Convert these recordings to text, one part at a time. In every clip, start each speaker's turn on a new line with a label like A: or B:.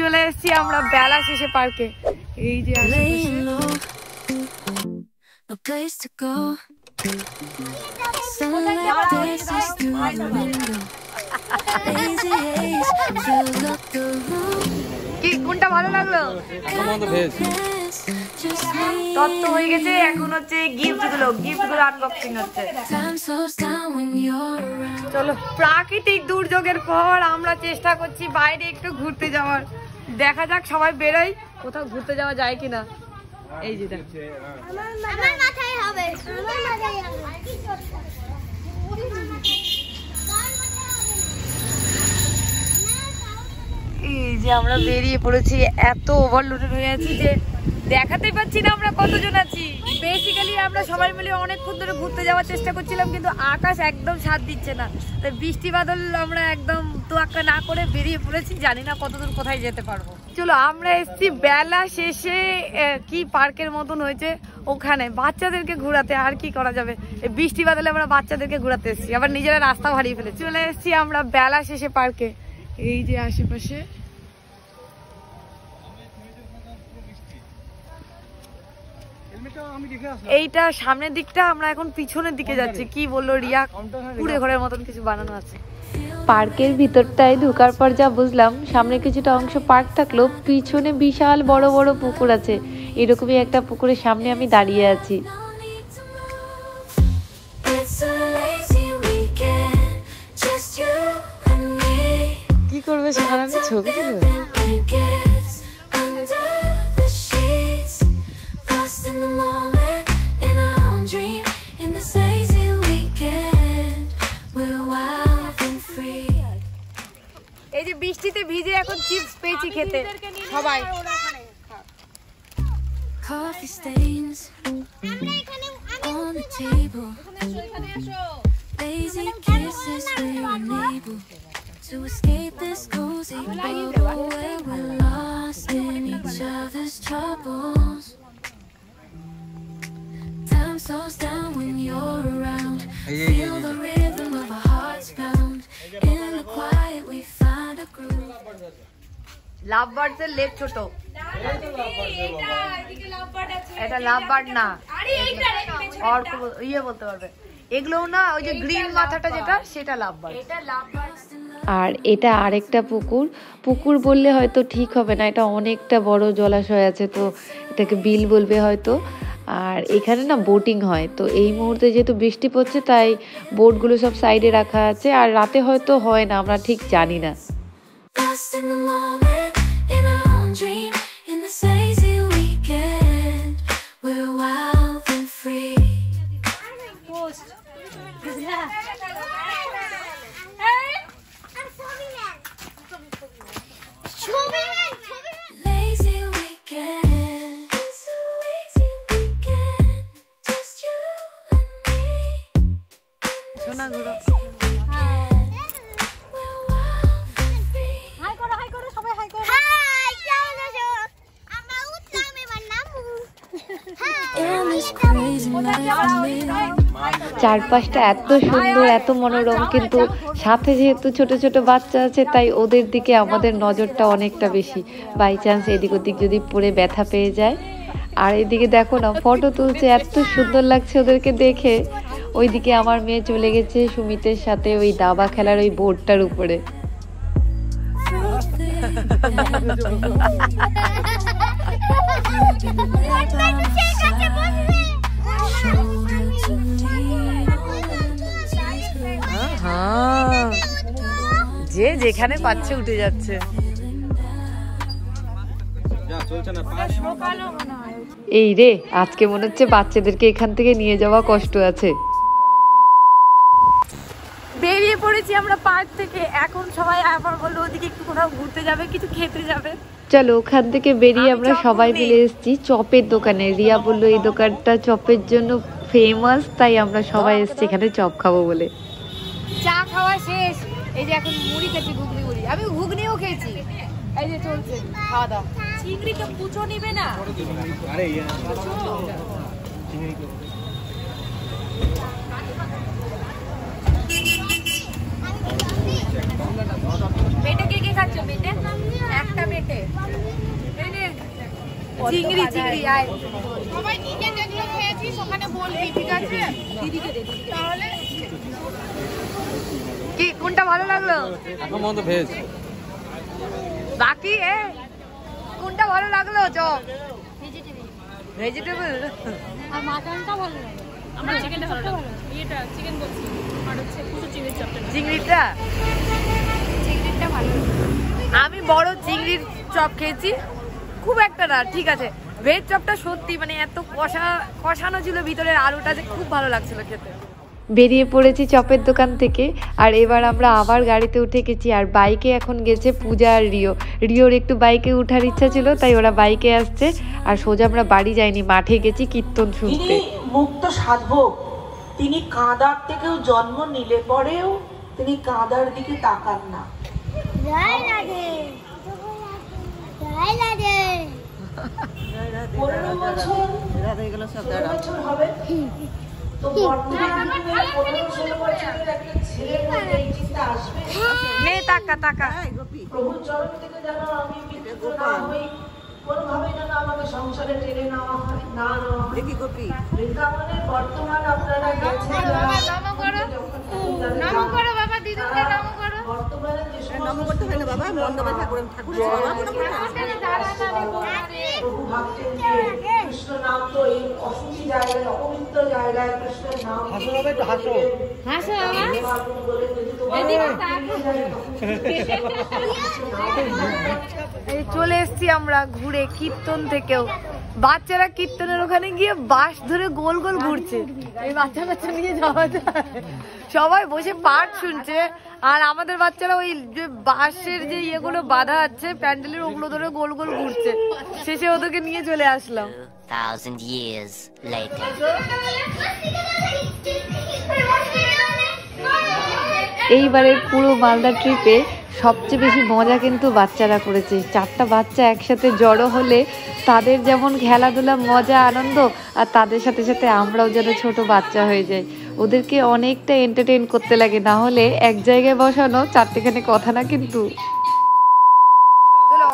A: চলে এসেছি আমরা বেলা শেষে পার্কে। এই যে কি কোনটা ভালো লাগলো? তত্ত্ব হয়ে গেছে, এখন হচ্ছে গিফটগুলো আনবক্সিং হচ্ছে। চলো, প্রাকৃতিক দুর্যোগের পর আমরা চেষ্টা করছি বাইরে একটু ঘুরতে যাওয়ার। দেখা যাক সবাই বেরোই, কোথাও ঘুরতে যাওয়া যায় কিনা। এই যে দেখ, এই যে আমরা বেরিয়ে পড়েছি। এত ওভারলোডেড হয়ে আছি যে দেখাতে পাচ্ছি না আমরা কতজন আছি। বেসিক্যালি আমরা সবাই মিলে অনেকক্ষণ ধরে ঘুরতে যাওয়ার চেষ্টা করছিলাম, কিন্তু আকাশ একদম সাথ দিচ্ছে না। তাই বৃষ্টি বাদল আমরা একদম তোয়াক্কা না করে বেরিয়ে পড়েছি। জানি না কতদূর কোথায় যেতে পারবো। চলো, আমরা এসেছি বেলা শেষে কি পার্কের মতন হয়েছে ওখানে বাচ্চাদেরকে ঘোরাতে। আর কি করা যাবে, এই বৃষ্টি বাদলে আমরা বাচ্চাদেরকে ঘোরাতে এসেছি, আবার নিজেরা রাস্তা হারিয়ে ফেলেছি। চলে এসেছি আমরা বেলা শেষে পার্কে। এই যে আশেপাশে এইটা সামনের দিকটা, আমরা এখন পিছনের দিকে যাচ্ছি। কি বললো রিয়া, কুড়ে ঘরের মতন কিছু বানানো আছে।
B: পার্কের ভিতরটায় ঢোকার পর যা বুঝলাম, সামনে কিছুটা অংশ পার্ক থাকলেও পিছনে বিশাল বড় বড় পুকুর আছে। এরকমই একটা পুকুরের সামনে আমি দাঁড়িয়ে আছি।
A: কি করবে সেখানে, আমি ছবি তুলবে। এই যে বৃষ্টিতে ভিজে এখন চিপস পেয়েছি খেতে সবাই।
C: To escape this cozy bubble where we're lost in each other's troubles. Time slows down when you're around. Feel the rhythm of our hearts pound. In the quiet we find a groove.
A: Love birds এর leg ছোট, এটা love bird না, আর ইয়ে বলতে পারবে এগুলো না। ওই যে গ্রিন মাথাটা যেটা, সেটা লাভ বার্ড।
B: আর এটা আরেকটা পুকুর বললে হয়তো ঠিক হবে না, এটা অনেকটা বড় জলাশয় আছে, তো এটাকে বিল বলবে হয়তো। আর এখানে না বোটিং হয়, তো এই মুহূর্তে যেহেতু বৃষ্টি পড়ছে তাই বোটগুলো সব সাইডে রাখা আছে। আর রাতে হয়তো হয় না, আমরা ঠিক জানি না। চারপাশটা এত সুন্দর, এত মনোরম, কিন্তু সাথে যেহেতু ছোট ছোট বাচ্চা আছে তাই ওদের দিকে আমাদের নজরটা অনেকটা বেশি। বাই চান্স এদিক ওদিক যদি পড়ে ব্যথা পেয়ে যায়। আর এদিকে দেখো না, ফটো তুলছে, এত সুন্দর লাগছে ওদেরকে দেখে। ওইদিকে আমার মেয়ে চলে গেছে সুমিতের সাথে ওই দাবা খেলার ওই বোর্ডটার উপরে।
A: যে যেখানে পাচ্ছে উঠে যাচ্ছে।
B: এই রে, আজকে মনে হচ্ছে বাচ্চাদেরকে এখান থেকে নিয়ে যাওয়া কষ্ট আছে।
A: বেরিয়ে পড়েছি আমরা পার্ক থেকে। এখন সবাই আবার বললো ওদিকে একটু কোথাও ঘুরতে যাবে, কিছু খেতে যাবে।
B: চলো, ওখান থেকে বেরিয়ে আমরা সবাই মিলে এসেছি চপের দোকানে। রিয়া বললো এই দোকানটা চপের জন্য ফেমাস, তাই আমরা সবাই এসেছি এখানে চপ খাবো বলে।
A: চা খাওয়া শেষ, এই যে এখন মুড়ি খেয়েছি, ঘুগনি মুড়ি। আমি ঘুগনিও খেয়েছি। এই যে চলছে খাওয়া দাওয়া। চিংড়ি তো পুচো নিবে না। বেটে কে কে খাচ্ছ? বেটে একটা বেটে চিংড়ি চিংড়ি আয়
D: সবাই নিজে যেগুলো খেয়েছিস ওখানে বলবি, ঠিক আছে? দিদিকে দে তাহলে।
A: কি কোনটা ভালো লাগলো?
E: এখন মতো ভেজ
A: বাকি কোনটা ভালো লাগলো? চপ ভেজিটেবল
D: আর মাটনটা ভালো লাগে। আমার চিকেনটা ভালো লাগে। এটা চিকেন বলছি আর হচ্ছে পুরো চিংড়ির চপটা।
A: চিংড়িটা
D: ভালো লাগে।
A: আমি বড় চিংড়ির চপ খেয়েছি, খুব একটা না, ঠিক আছে। ভেজ চপটা সত্যি মানে এত কষানো ছিল ভিতরের আলুটা যে খুব ভালো লাগছিল খেতে।
B: বেরিয়ে পড়েছি চপের দোকান থেকে, আর এবার আমরা আবার গাড়িতে উঠে গেছি। আর বাইকে এখন গেছে পূজা আর রিওর একটু বাইকে ওঠার ইচ্ছা ছিল, তাই ওরা বাইকে আসছে। আর সোজা আমরা বাড়ি যাইনি, মাঠে গেছি কীর্তন শুনতে।
F: তিনি মুক্ত সাধক, তিনি কাঁদার থেকেও জন্ম নিলে পরেও তিনি কাঁদার দিকে তাকান না।
G: জয় রাধে, জয় রাধে।
F: 15 বছর 16 বছর হবে তো বর্তমানে 15-16 বছরের একটা ছেলের মধ্যে এই চিন্তা আসবে
A: নে টাকা টাকা
F: প্রভু চরণ থেকে যেন আমি বিচ্যুত না হই, কোনোভাবে যেন আমাকে সংসারে টেনে নেওয়া হয় না নেওয়া হয়। দেখি গোপী বৃন্দাবনের বর্তমান আপনারা গেছেন,
D: নমো করো, নমো করো বাবা, দিদুকে নমো করো।
F: বর্তমানে যে
H: নমো করতে হয় না বাবা, মণ্ডপে ঠাকুর বাবা
F: প্রভু ভাবছেন যে কৃষ্ণ নাম তো এই অশুচি জায়গায়, অপবিত্র জায়গায় কৃষ্ণের নাম
D: হাসো বাবা।
A: এই চলে এসছি আমরা ঘুরে কীর্তন থেকেও। বাচ্চারা কীর্তনের ওখানে গিয়ে বাঁশ ধরে গোল গোল ঘুরছে। এই বাচ্চা বাচ্চা নিয়ে যাওয়া যায়, সবাই বসে পাঠ শুনছে, আর আমাদের বাচ্চারা ওই যে বাঁশের যে ইয়েগুলো বাঁধা আছে প্যান্ডেলের, ওগুলো ধরে গোল গোল ঘুরছে। শেষে ওদেরকে নিয়ে চলে আসলাম।
I: 1,000 years later.
B: এইবারের পুরো মালদা ট্রিপে সবচেয়ে বেশি মজা কিন্তু বাচ্চারা করেছে। 4টা বাচ্চা একসাথে জড়ো হলে তাদের যেমন খেলাধুলা, মজা, আনন্দ, আর তাদের সাথে সাথে আমরাও যেন ছোট বাচ্চা হয়ে যাই। ওদেরকে অনেকটা এন্টারটেইন করতে লাগে, না হলে এক জায়গায় বসানো 4টেখানে কথা না কিন্তু।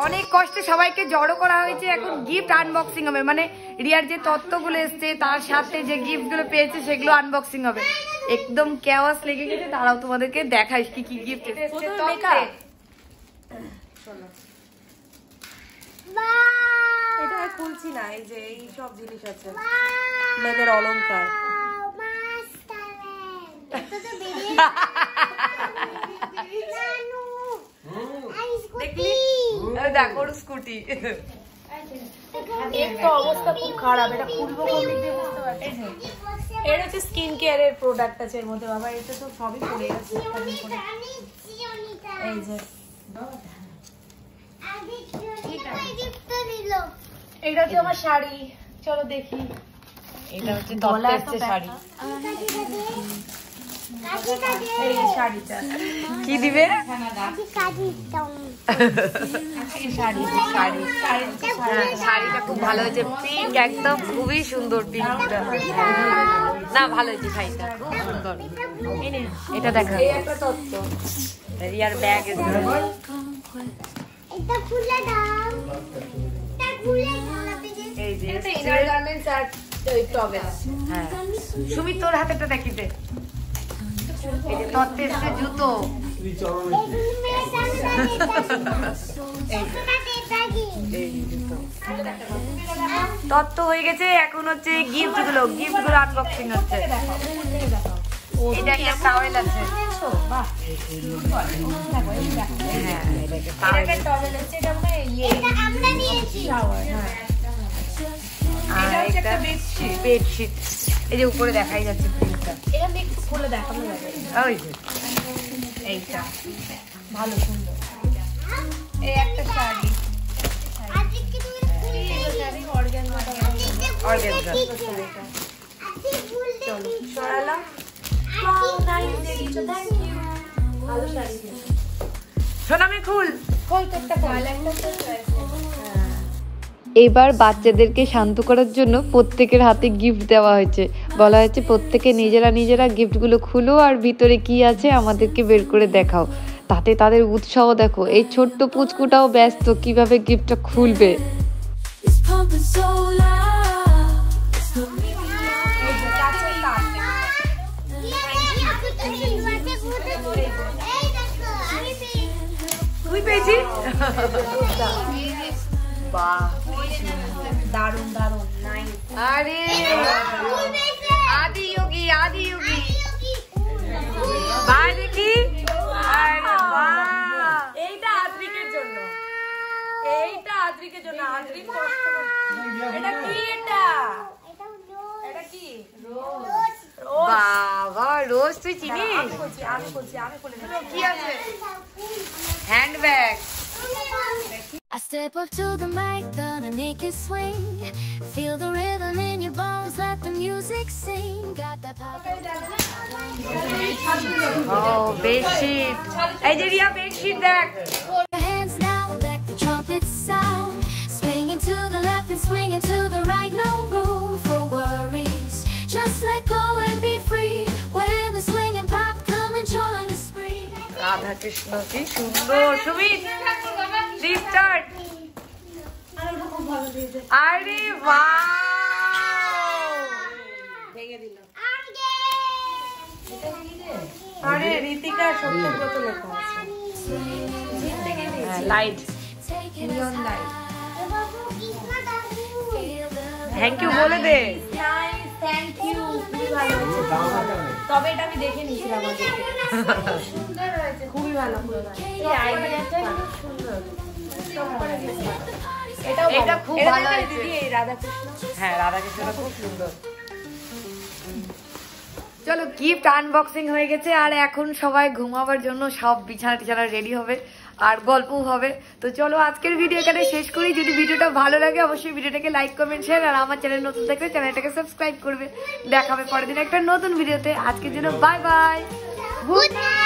A: অনেক কষ্টে সবাইকে জড়ো করা হয়েছে, এখন গিফট আনবক্সিং হবে। মানে রিয়ার যে তত্ত্বগুলো এসছে তার সাথে যে গিফটগুলো পেয়েছে সেগুলো আনবক্সিং হবে। একদম কেওয়াস লেগে গেছে, দাঁড়াও তোমাদেরকে দেখাইস কি কি গিফট এসছে।
D: এটা খুলছি না, এই যে এই সব জিনিস আছে, মেয়েদের অলংকার।
A: দেখো স্কুটি,
D: এর তো অবস্থা খুব খারাপ, এটা খুলবো কোন দিক দিয়ে বুঝতে পারছি না। এর হচ্ছে স্কিন কেয়ারের প্রোডাক্ট আছে এর মধ্যে বাবা, এটা তো সবই পড়ে গেছে। এই যে এটা হচ্ছে আমার শাড়ি, চলো দেখি।
A: এটা হচ্ছে তত্ত্ব এসছে শাড়ি।
D: এই যে শাড়িটা
A: কি দিবে? শাড়িটা খুব ভালো হয়েছে, পিঙ্ক, একদম খুবই সুন্দর পিঙ্কটা। না ভালো হয়েছে শাড়িটা, খুব সুন্দর। এটা দেখা,
D: এই একটা তত্ত্ব।
A: রিয়ার ব্যাগ এসে এই যে
D: এটা ইনার গার্মেন্টস আর ওই টবেল।
A: হ্যাঁ, সুমিত তোর হাতেটা দেখিতে। এই যে তত্ত্ব এসছে জুতো। তত্ত্ব হয়ে গেছে, এখন হচ্ছে গিফট গুলো আনবক্সিং হচ্ছে। এটা একটা টাওয়েল আছে। বেডশিট, এই যে উপরে দেখাই যাচ্ছে প্রিন্টটা।
D: এটা আমি একটু খুলে দেখানো যাবে।
A: ওই যে এইটা
D: ভালো সুন্দর। এই একটা শাড়ি, সরালাম। ভালো শাড়ি,
A: সোনামি খুল।
B: এবার বাচ্চাদেরকে শান্ত করার জন্য প্রত্যেকের হাতে গিফট দেওয়া হয়েছে। বলা হয়েছে প্রত্যেকে নিজেরা নিজেরা গিফটগুলো খুলো আর ভিতরে কি আছে আমাদেরকে বের করে দেখাও। তাতে তাদের উৎসাহ দেখো। এই ছোট্ট পুচকুটাও ব্যস্ত কিভাবে গিফটটা খুলবে।
C: It's pumping so loud.
A: তুই পেয়েছি? বাহ,
D: দারুণ দারুণ
A: আরে আদি যোগী বাহ দেখি। আরে বাহ,
D: এইটা আদ্রিকের জন্য, আদ্রিক কষ্ট করে- এটা কি? এটা কি?
A: বাবা রোজ তুই চিনিস?
D: আমি বলছি আমি বলে দিচ্ছি।
A: কি আছে? Handbag.
C: I step up to the mic, gonna make it swing. Feel the rhythm in your bones, let the music sing. Got that pop.
A: ও বেডশিট, এই যে রিয়া বেডশিট দেখ।
C: Your hands now, let the trumpets sound. Swinging to the left and swinging to the right, no room for worries. Just let go and be free. When the swing and pop come and join the spree.
A: Radha Krishna কি সুন্দর। Sumit start. আরে বাহ,
D: আরে ঋতিকা সত্যব্রত লেখা আছে।
A: Light
C: Neon light.
A: Thank you বলে দে।
D: Thank you, খুবই ভালো হয়েছে। তবে এটা আমি দেখে নিয়েছিলাম আগে। সুন্দর হয়েছে, খুবই ভালো। এই আইডিয়াটা খুব সুন্দর।
A: এটা খুব ভালো হয়েছে।
D: দিদি এই রাধাকৃষ্ণ।
A: হ্যাঁ রাধাকৃষ্ণটা খুব সুন্দর। চলো গিফট আনবক্সিং হয়ে গেছে আর এখন সবাই ঘুমাবার জন্য সব বিছানা টিছানা রেডি হবে আর গল্পও হবে। তো চলো আজকের ভিডিও এখানে শেষ করি। যদি ভিডিওটা ভালো লাগে অবশ্যই ভিডিওটাকে লাইক কমেন্ট শেয়ার আর আমার চ্যানেল নতুন থাকলে চ্যানেলটাকে সাবস্ক্রাইব করবে। দেখা হবে পরের দিন একটা নতুন ভিডিওতে। আজকের জন্য বাই বাই, গুড নাইট।